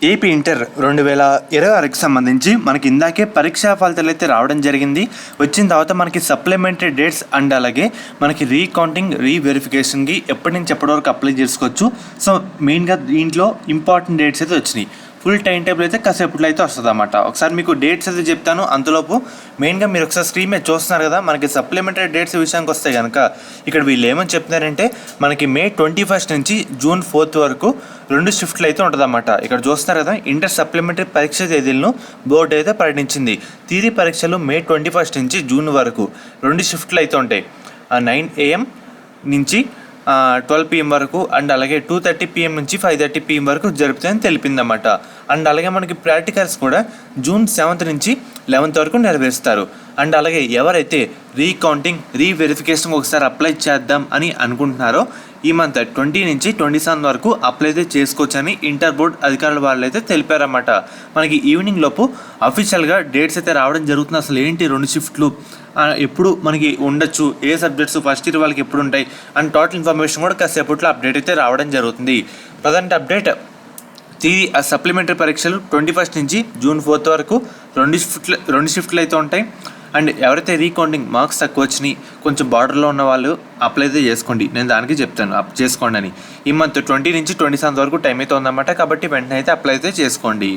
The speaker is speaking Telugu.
ఏపీ ఇంటర్ 2026కి సంబంధించి మనకి ఇందాకే పరీక్షా ఫలితాలు అయితే రావడం జరిగింది. వచ్చిన తర్వాత మనకి సప్లిమెంటరీ డేట్స్ అండ్ అలాగే మనకి రీకౌంటింగ్ రీవెరిఫికేషన్కి ఎప్పటి నుంచి ఎప్పటి వరకు అప్లై చేసుకోవచ్చు. సో మెయిన్గా దీంట్లో ఇంపార్టెంట్ డేట్స్ అయితే వచ్చినాయి. ఫుల్ టైం టేబుల్ అయితే కాసేపట్లో అయితే వస్తుంది అన్నమాట. ఒకసారి మీకు డేట్స్ అయితే చెప్తాను. అంతలోపు మెయిన్గా మీరు ఒకసారి స్క్రీన్ మీద చూస్తున్నారు కదా, మనకి సప్లిమెంటరీ డేట్స్ విషయానికి వస్తే కనుక ఇక్కడ వీళ్ళు ఏమని చెప్తున్నారంటే మనకి May 21 నుంచి June 4 వరకు 2 షిఫ్ట్లు అయితే ఉంటుంది అన్నమాట. ఇక్కడ చూస్తున్నారు కదా, ఇంటర్ సప్లిమెంటరీ పరీక్ష తేదీలను బోర్డు అయితే ప్రకటించింది. థియరీ పరీక్షలు May 21 నుంచి June వరకు 2 షిఫ్ట్లు అయితే ఉంటాయి. 9 AM నుంచి 12 PM వరకు అండ్ అలాగే 2:30 PM నుంచి 5:30 PM వరకు జరుపుతాయని తెలిపిందన్నమాట. అండ్ అలాగే మనకి ప్రాక్టికల్స్ కూడా June 7 నుంచి 11 వరకు నెరవేరుస్తారు. అండ్ అలాగే ఎవరైతే రీకౌంటింగ్ రీవెరిఫికేషన్ ఒకసారి అప్లై చేద్దాం అని అనుకుంటున్నారో ఈ మంత్ 20 నుంచి 27 వరకు అప్లై అయితే చేసుకోవచ్చని ఇంటర్ బోర్డ్ అధికారుల వాళ్ళు అయితే తెలిపారన్నమాట. మనకి ఈవినింగ్ లోపు అఫీషియల్గా డేట్స్ అయితే రావడం జరుగుతుంది. అసలు ఏంటి 2 షిఫ్ట్లు ఎప్పుడు మనకి ఉండొచ్చు, ఏ సబ్జెక్ట్స్ ఫస్ట్ ఇయర్ వాళ్ళకి ఎప్పుడు ఉంటాయి అండ్ టోటల్ ఇన్ఫర్మేషన్ కూడా కాసేపట్లో అప్డేట్ అయితే రావడం జరుగుతుంది. ప్రజెంట్ అప్డేట్ థియరీ సప్లిమెంటరీ పరీక్షలు 21 నుంచి June 4 వరకు 2 షిఫ్ట్లు అయితే ఉంటాయి. అండ్ ఎవరైతే రీకౌంటింగ్ మార్క్స్ తక్కువ వచ్చినాయి, కొంచెం బార్డర్లో ఉన్న వాళ్ళు అప్లై అయితే చేసుకోండి. నేను దానికి చెప్తాను చేసుకోండి అని. ఈ మంత్ 20 నుంచి 27 వరకు టైం అయితే ఉందన్నమాట. కాబట్టి వెంటనే అయితే అప్లై అయితే చేసుకోండి.